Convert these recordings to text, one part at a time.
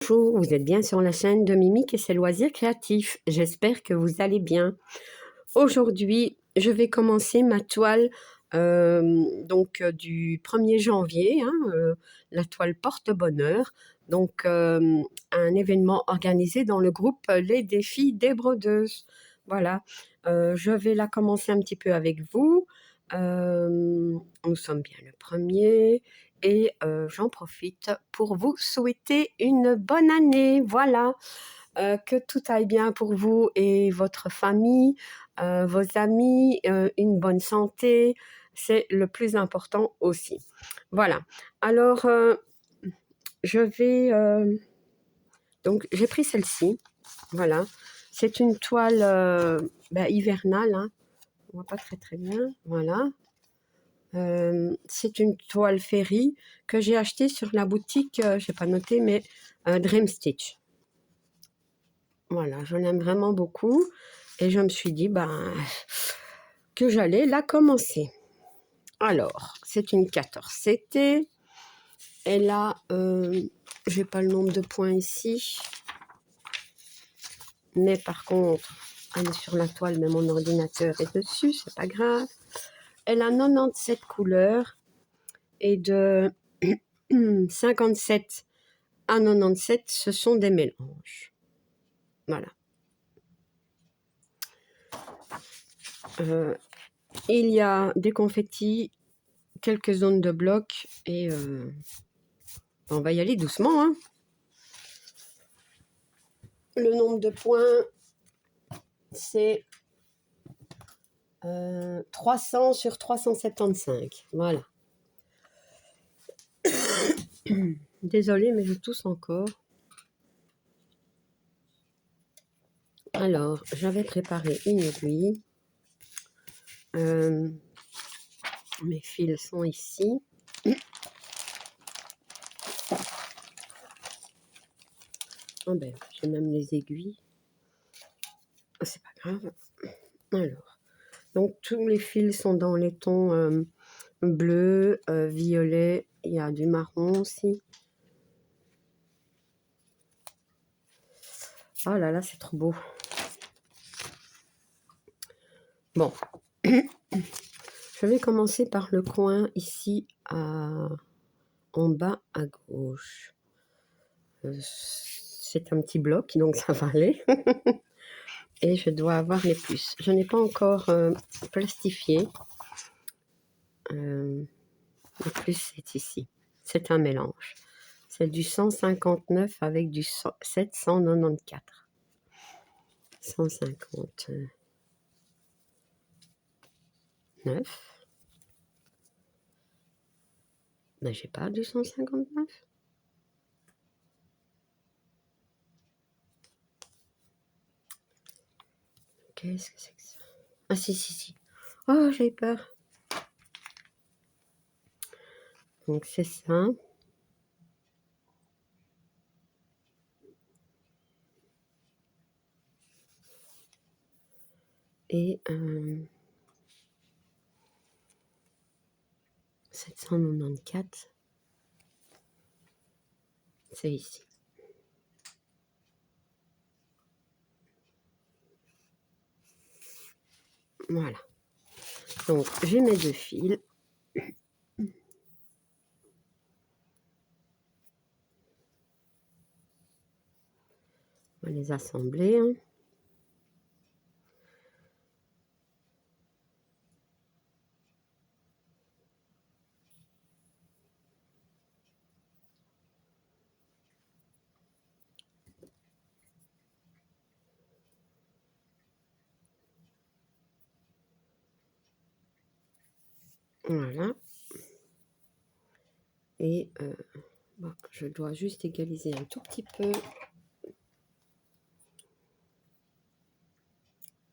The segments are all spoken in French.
Bonjour, vous êtes bien sur la chaîne de Mimique et ses loisirs créatifs. J'espère que vous allez bien. Aujourd'hui, je vais commencer ma toile du 1er janvier, la toile porte-bonheur. Donc, un événement organisé dans le groupe Les Défis des Brodeuses. Voilà, je vais la commencer un petit peu avec vous. Nous sommes bien le 1er. Et j'en profite pour vous souhaiter une bonne année. Voilà, que tout aille bien pour vous et votre famille, vos amis, une bonne santé. C'est le plus important aussi. Voilà. Alors, je vais... donc, j'ai pris celle-ci. Voilà. C'est une toile hivernale. Hein. On voit pas très bien. Voilà. C'est une toile Ferry que j'ai achetée sur la boutique, je n'ai pas noté, mais Dream Stitch. Voilà, je l'aime vraiment beaucoup et je me suis dit que j'allais la commencer. Alors, c'est une 14 CT. Elle a, j'ai pas le nombre de points ici, mais par contre, elle est sur la toile, mais mon ordinateur est dessus, c'est pas grave. Elle a 97 couleurs et de 57 à 97, ce sont des mélanges. Voilà. Il y a des confettis, quelques zones de blocs et on va y aller doucement. Hein. Le nombre de points, c'est 300 sur 375. Voilà. Désolée, mais je tousse encore. Alors, j'avais préparé une aiguille. Mes fils sont ici. Oh ben, j'ai même les aiguilles. C'est pas grave. Alors, donc tous les fils sont dans les tons bleu, violet. Il y a du marron aussi. Oh là là, c'est trop beau. Bon, je vais commencer par le coin ici en bas à gauche. C'est un petit bloc, donc ça va aller. Et je dois avoir les plus. Je n'ai pas encore plastifié. Le plus, c'est ici. C'est un mélange. C'est du 159 avec du 794. 159. Ben, j'ai pas du 159. Qu'est-ce que c'est que ça? Ah si. Oh, j'ai peur. Donc c'est ça. Et 794, c'est ici. Voilà. Donc j'ai mes deux fils. On va les assembler. Hein. Voilà. Et je dois juste égaliser un tout petit peu.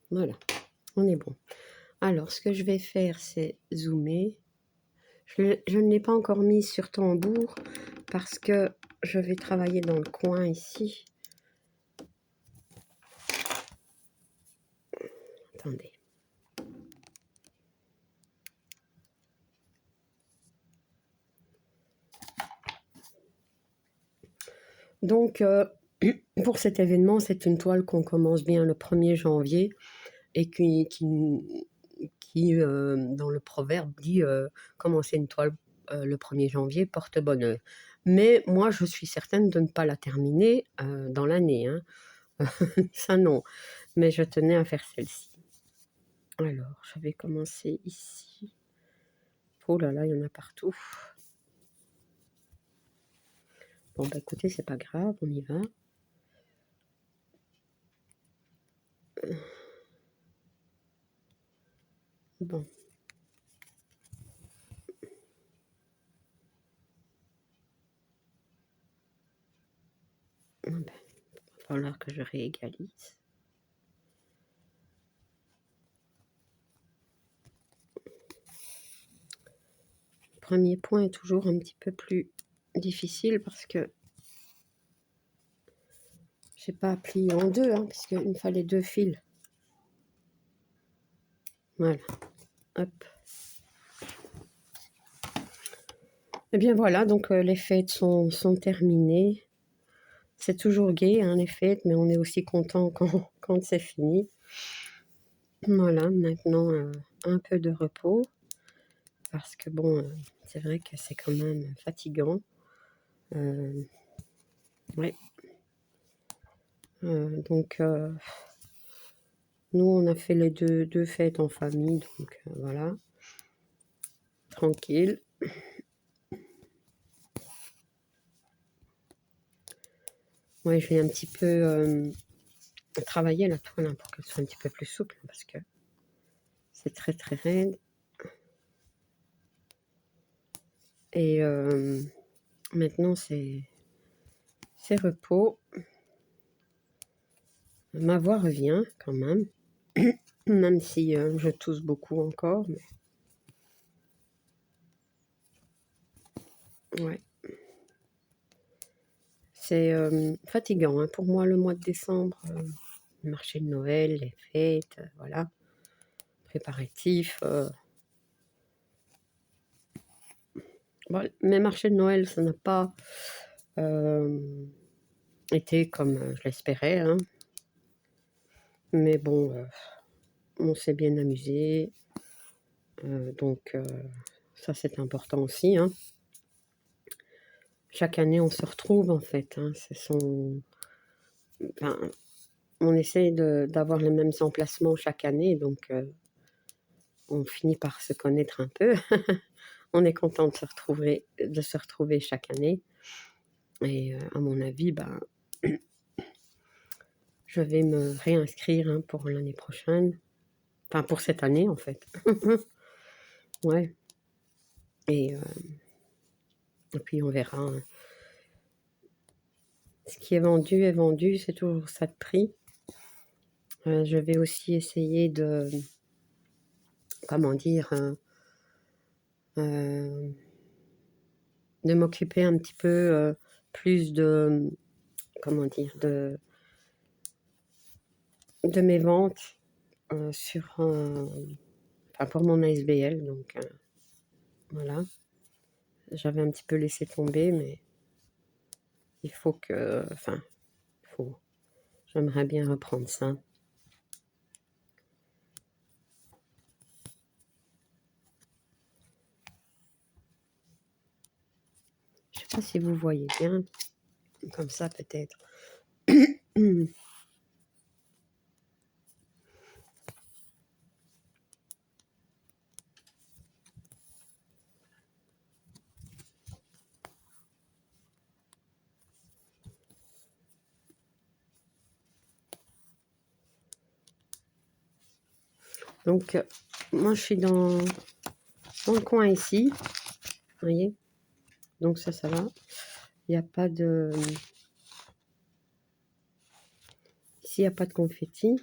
Voilà, on est bon. Alors, ce que je vais faire, c'est zoomer. Je ne l'ai pas encore mis sur tambour parce que je vais travailler dans le coin ici. Attendez. Donc, pour cet événement, c'est une toile qu'on commence bien le 1er janvier et qui, dans le proverbe, dit commencer une toile le 1er janvier porte bonheur. Mais moi, je suis certaine de ne pas la terminer dans l'année, hein. Ça, non. Mais je tenais à faire celle-ci. Alors, je vais commencer ici. Oh là là, il y en a partout. Bon, bah écoutez, c'est pas grave, on y va. Bon. Ah ben, il va falloir que je réégalise. Le premier point est toujours un petit peu plus difficile parce que j'ai pas plié en deux, hein, puisqu'il me fallait 2 fils. Voilà, hop. Et bien voilà, donc les fêtes sont terminées. C'est toujours gai, hein, les fêtes, mais on est aussi content quand c'est fini. Voilà, maintenant un peu de repos, parce que bon, c'est vrai que c'est quand même fatigant. Ouais. Donc nous, on a fait les deux fêtes en famille, donc voilà, tranquille. Ouais, je vais un petit peu travailler la toile, hein, pour qu'elle soit un petit peu plus souple, parce que c'est très très raide. Et maintenant, c'est repos. Ma voix revient quand même, même si je tousse beaucoup encore. Mais... ouais. C'est fatigant, hein. Pour moi, le mois de décembre, le marché de Noël, les fêtes, voilà, préparatifs. Bon, mes marchés de Noël, ça n'a pas été comme je l'espérais, hein. Mais bon, on s'est bien amusé. Donc, ça, c'est important aussi, hein. Chaque année, on se retrouve, en fait, hein. Enfin, on essaye d'avoir les mêmes emplacements chaque année, donc on finit par se connaître un peu. On est content de se retrouver chaque année. Et à mon avis, ben, je vais me réinscrire, hein, pour l'année prochaine. Enfin, pour cette année, en fait. Ouais. Et puis, on verra, hein. Ce qui est vendu, c'est toujours ça de prix. Je vais aussi essayer de, comment dire, de m'occuper un petit peu plus de, comment dire, de mes ventes sur, enfin, pour mon ASBL. Donc, voilà. J'avais un petit peu laissé tomber, mais il faut que, enfin, j'aimerais bien reprendre ça. Je sais pas si vous voyez bien, comme ça peut-être. Donc, moi, je suis dans le coin ici, vous voyez. Donc ça va. Il n'y a pas de... Ici, il n'y a pas de confetti.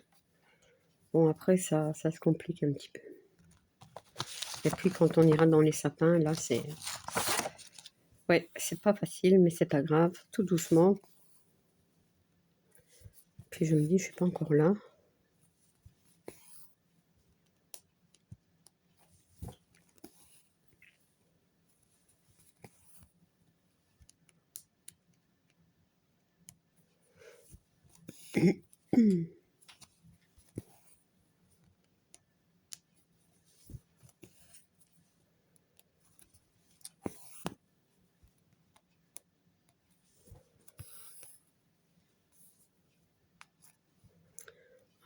Bon, après, ça se complique un petit peu. Et puis, quand on ira dans les sapins, là, c'est... ouais, c'est pas facile, mais c'est pas grave. Tout doucement. Puis, je me dis, je suis pas encore là.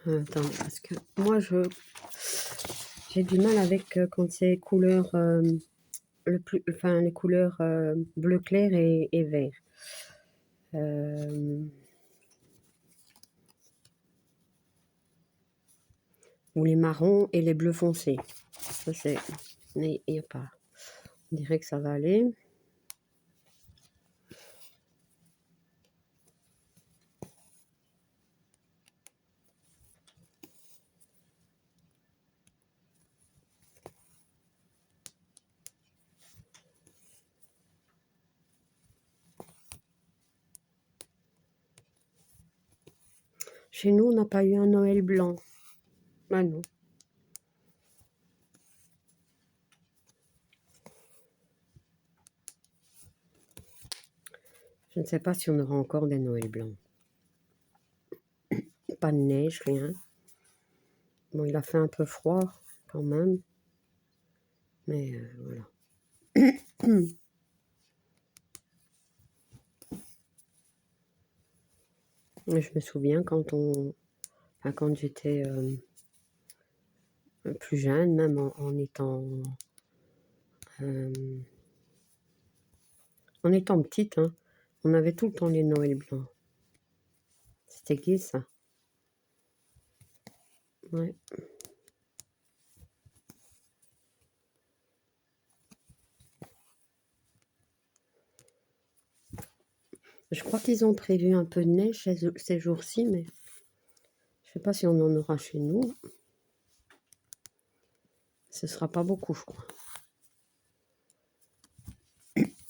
Attendez, parce que moi, j'ai du mal avec quand c'est couleur, enfin, les couleurs bleu clair et vert. Ou les marrons et les bleus foncés. Ça, c'est... Mais il n'y a pas. On dirait que ça va aller. Chez nous, on n'a pas eu un Noël blanc. Ah non. Je ne sais pas si on aura encore des Noëls blancs. Pas de neige, rien. Bon, il a fait un peu froid quand même. Mais voilà. Je me souviens quand quand j'étais plus jeune, même en étant petite, hein, on avait tout le temps les Noëls blancs. C'était gai, ça. Ouais. Je crois qu'ils ont prévu un peu de neige ces jours-ci, mais je ne sais pas si on en aura chez nous. Ce ne sera pas beaucoup, je crois.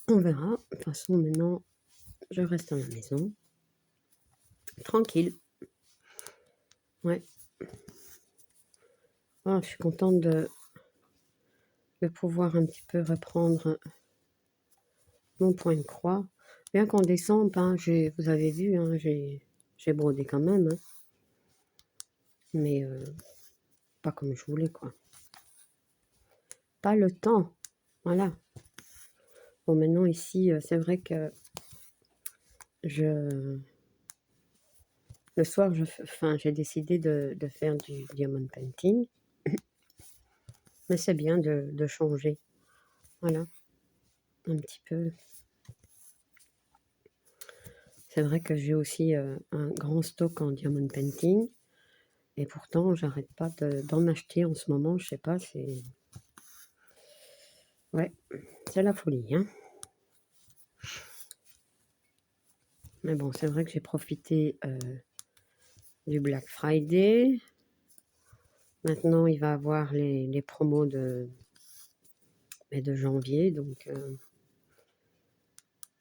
On verra. De toute façon, maintenant, je reste à la maison. Tranquille. Ouais. Ah, je suis contente de pouvoir un petit peu reprendre mon point de croix. Bien qu'en décembre, hein, vous avez vu, hein, j'ai brodé quand même. Hein. Mais pas comme je voulais, quoi. Pas le temps. Voilà. Bon, maintenant, ici, c'est vrai que le soir, j'ai décidé de faire du diamond painting. Mais c'est bien de changer. Voilà. Un petit peu. C'est vrai que j'ai aussi un grand stock en diamond painting. Et pourtant, j'arrête pas d'en acheter en ce moment. Je sais pas, c'est... Ouais, c'est la folie, hein. Mais bon, c'est vrai que j'ai profité du Black Friday. Maintenant, il va avoir les promos de janvier. Donc,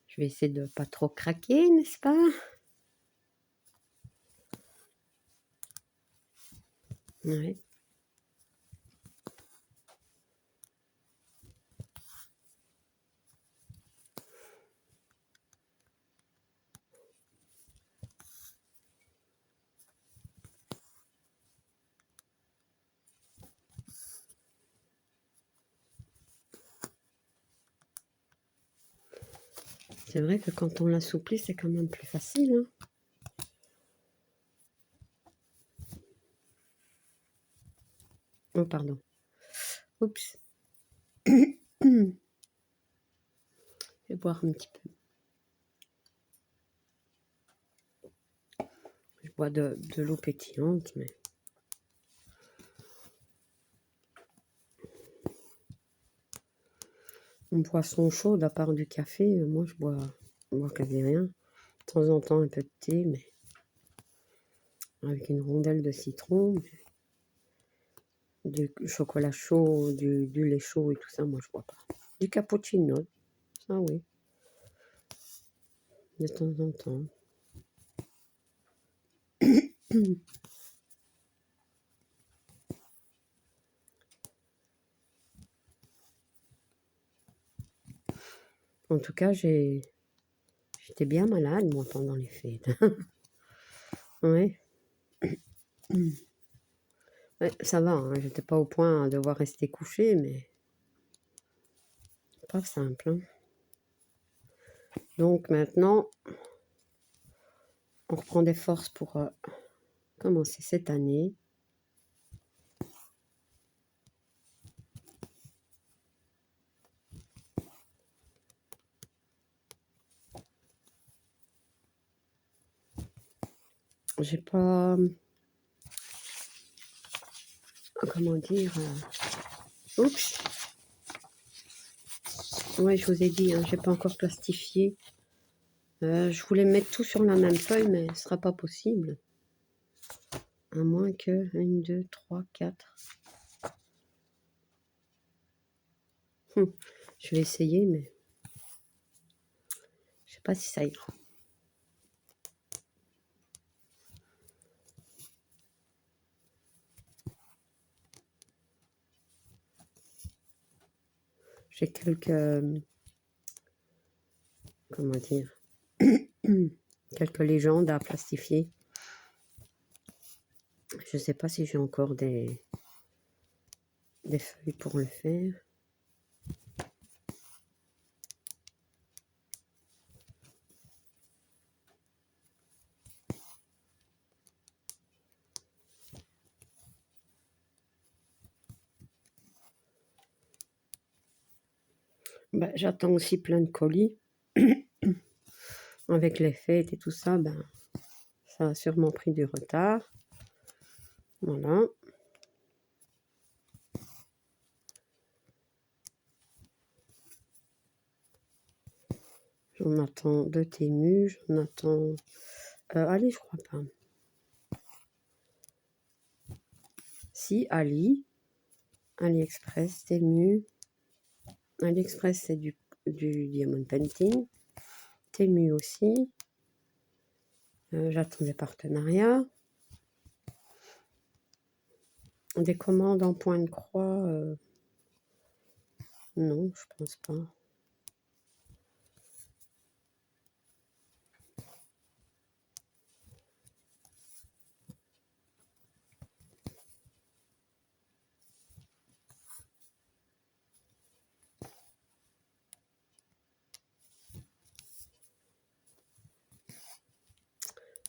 je vais essayer de pas trop craquer, n'est-ce pas? Ouais. C'est vrai que quand on l'assouplit, c'est quand même plus facile. Hein. Oh, pardon. Oups. Je vais boire un petit peu. Je bois de l'eau pétillante, mais... Une boisson chaude, à part du café, moi, je bois quasi rien. De temps en temps, un peu de thé, mais avec une rondelle de citron, du chocolat chaud, du lait chaud et tout ça, moi, je bois pas. Du cappuccino, ça oui, de temps en temps. En tout cas, j'étais bien malade, moi, pendant les fêtes. Ouais. Ouais, ça va, hein, j'étais pas au point à devoir rester couchée, mais pas simple, hein. Donc maintenant, on reprend des forces pour commencer cette année. J'ai pas, comment dire, oups, ouais, je vous ai dit, hein, j'ai pas encore plastifié. Je voulais mettre tout sur la même feuille, mais ce sera pas possible. À moins que 1, 2, 3, 4. Je vais essayer, mais je sais pas si ça ira. J'ai quelques, comment dire, quelques légendes à plastifier. Je sais pas si j'ai encore des feuilles pour le faire. Ben, j'attends aussi plein de colis. Avec les fêtes et tout ça, ben, ça a sûrement pris du retard. Voilà. J'en attends de Temu, j'en attends... allez, je crois pas. Si, AliExpress, Temu. AliExpress, c'est du diamond painting. Temu aussi. J'attends des partenariats. Des commandes en point de croix, non, je pense pas.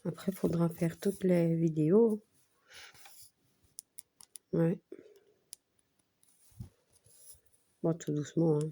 Après, il faudra faire toutes les vidéos. Ouais. Bon, tout doucement, hein.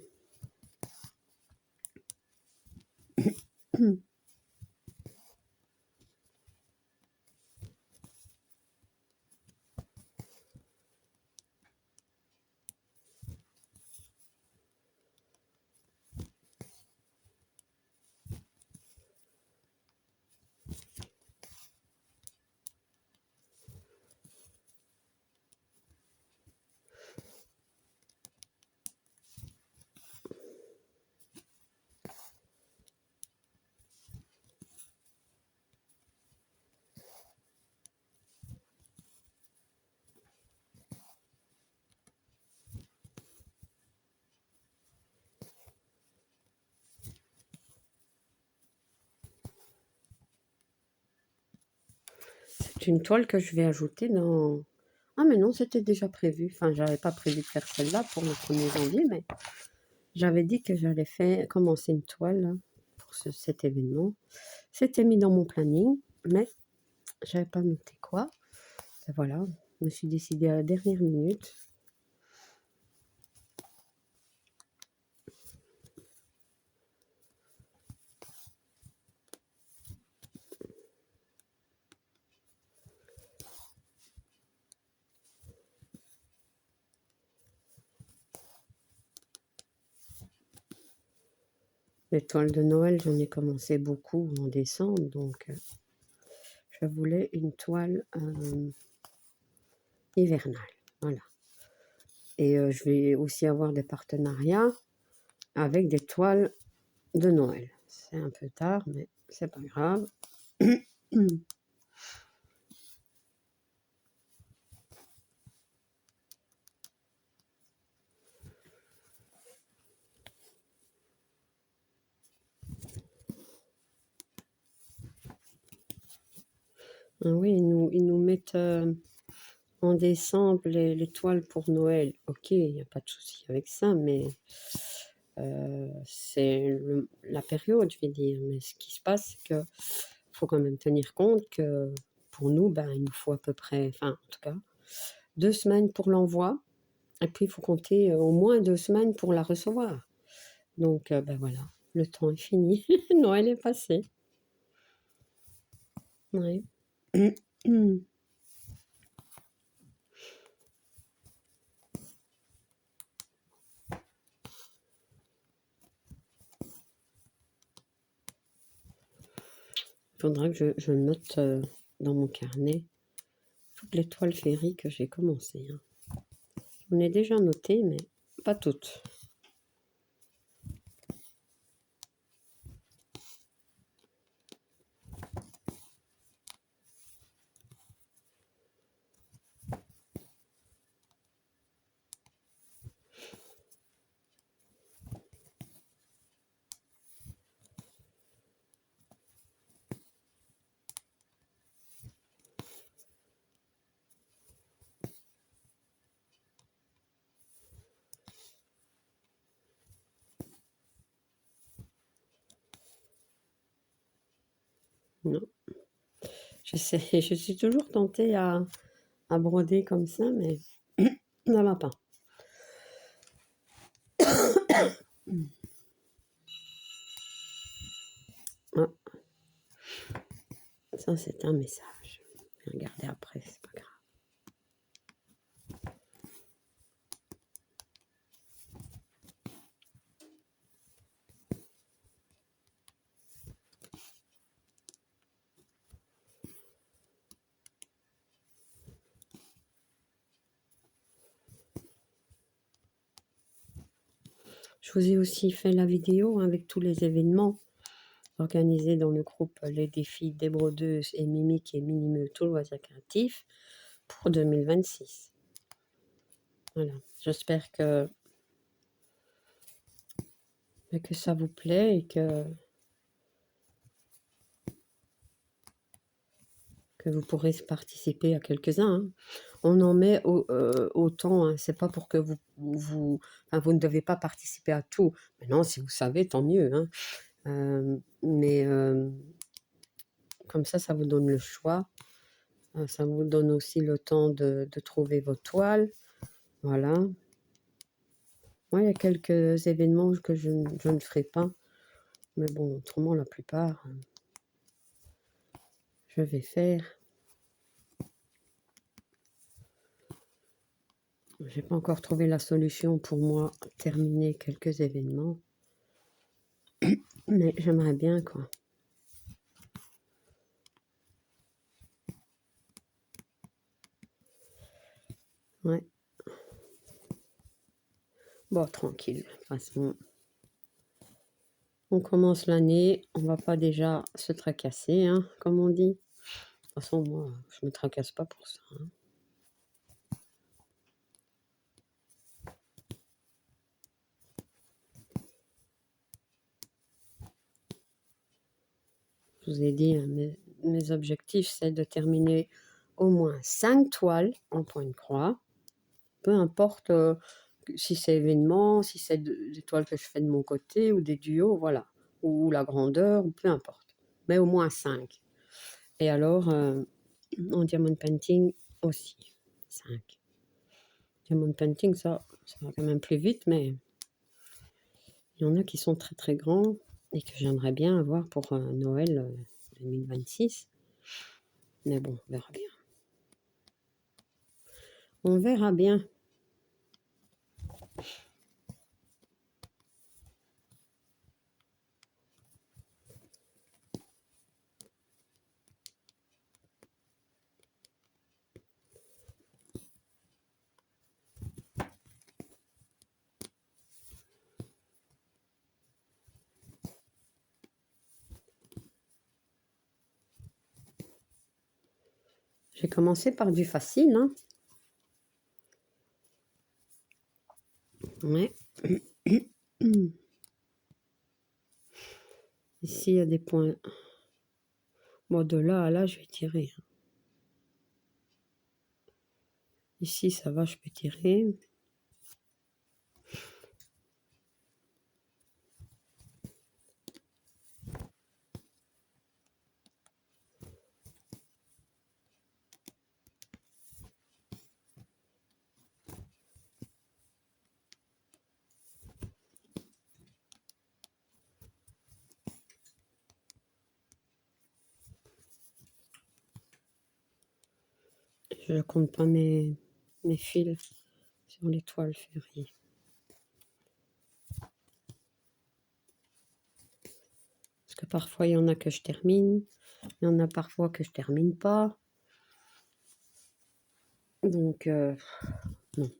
C'est une toile que je vais ajouter dans... Ah, mais non, c'était déjà prévu. Enfin, j'avais pas prévu de faire celle-là pour le 1er janvier, mais j'avais dit que j'allais faire commencer une toile là, pour cet événement. C'était mis dans mon planning, mais j'avais pas noté quoi. Et voilà, je me suis décidée à la dernière minute. Les toiles de Noël, j'en ai commencé beaucoup en décembre, donc je voulais une toile hivernale. Voilà. Et je vais aussi avoir des partenariats avec des toiles de Noël. C'est un peu tard, mais c'est pas grave. Ah oui, ils nous mettent en décembre les toiles pour Noël. Ok, il n'y a pas de souci avec ça, mais c'est la période, je vais dire. Mais ce qui se passe, c'est que faut quand même tenir compte que pour nous, ben, il nous faut à peu près, enfin, en tout cas, 2 semaines pour l'envoi. Et puis, il faut compter au moins 2 semaines pour la recevoir. Donc, ben voilà, le temps est fini. Noël est passé. Ouais. Il faudra que je note dans mon carnet toutes les toiles féeries que j'ai commencées, hein. On est déjà noté, mais pas toutes. Non. Je suis toujours tentée à broder comme ça, mais ça va pas. Ah, ça, c'est un message. Je vais regarder après, c'est pas grave. Je vous ai aussi fait la vidéo avec tous les événements organisés dans le groupe Les Défis des Brodeuses et Mimiques et Minimeux tout loisir créatif pour 2026. Voilà, j'espère que ça vous plaît et que vous pourrez participer à quelques-uns, hein. On en met autant, hein. C'est pas pour que enfin, vous ne devez pas participer à tout. Maintenant, si vous savez, tant mieux, hein. Mais comme ça vous donne le choix. Ça vous donne aussi le temps de trouver vos toiles. Voilà. Moi, il y a quelques événements que je ne ferai pas. Mais bon, autrement, la plupart, je vais faire. J'ai pas encore trouvé la solution pour moi terminer quelques événements. Mais j'aimerais bien, quoi. Ouais. Bon, tranquille. De toute façon, on commence l'année. On va pas déjà se tracasser, hein, comme on dit. De toute façon, moi, je me tracasse pas pour ça, hein. Je vous ai dit, hein, mes objectifs, c'est de terminer au moins 5 toiles en point de croix. Peu importe si c'est événement, si c'est des toiles que je fais de mon côté ou des duos, voilà. Ou la grandeur, ou peu importe. Mais au moins 5. Et alors, en diamond painting aussi, 5. Diamond painting, ça va quand même plus vite, mais il y en a qui sont très très grands et que j'aimerais bien avoir pour Noël 2026. Mais bon, on verra bien. On verra bien. J'ai commencé par du facile, hein. Ouais. Ici, il y a des points. Bon, de là à là, je vais tirer, hein. Ici, ça va, je peux tirer. Je ne compte pas mes fils sur les toiles ferrées. Parce que parfois, il y en a que je termine. Il y en a parfois que je termine pas. Donc, non.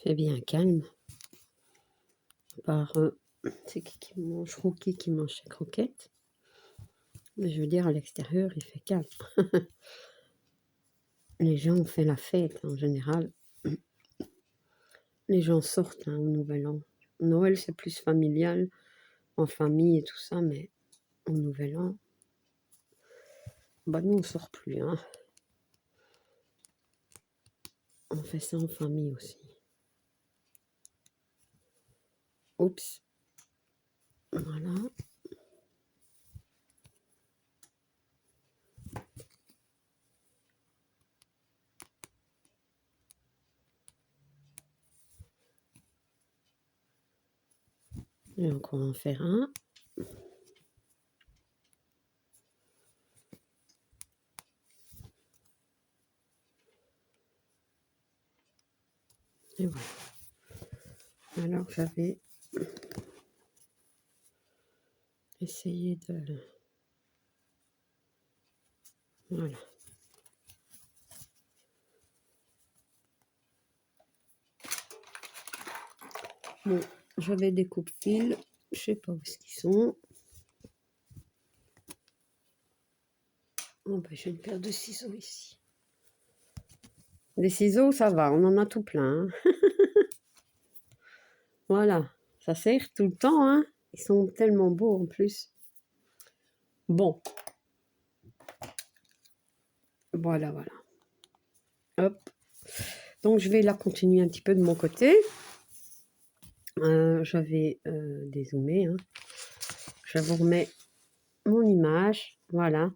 C'est bien calme. Par, c'est qui mange? Rookie qui mange ses croquettes. Mais je veux dire, à l'extérieur, il fait calme. Les gens ont fait la fête, en général. Les gens sortent au Nouvel An. Noël, c'est plus familial, en famille et tout ça, mais au Nouvel An, bah nous, on sort plus. Hein. On fait ça en famille aussi. Oups. Voilà. Et encore en faire un. Et voilà. Alors, j'avais essayé de... Voilà. Bon, j'avais des coupe-fils. Je sais pas où est-ce qu'ils sont. Oh, ben, j'ai une paire de ciseaux ici. Des ciseaux, ça va, on en a tout plein. Hein. Voilà, ça sert tout le temps. Hein. Ils sont tellement beaux en plus. Bon. Voilà, voilà. Hop. Donc, je vais la continuer un petit peu de mon côté. Je vais dézoomer. Hein. Je vous remets mon image. Voilà.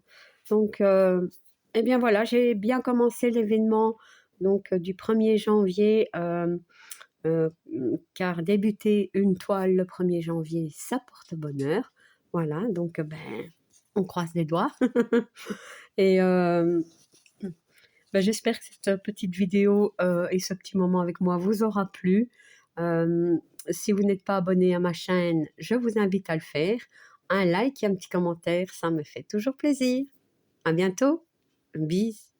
Donc, eh bien voilà, j'ai bien commencé l'événement donc du 1er janvier, car débuter une toile le 1er janvier, ça porte bonheur. Voilà, donc ben, on croise les doigts. Et ben, j'espère que cette petite vidéo et ce petit moment avec moi vous aura plu. Si vous n'êtes pas abonné à ma chaîne, je vous invite à le faire. Un like et un petit commentaire, ça me fait toujours plaisir. À bientôt. Bis.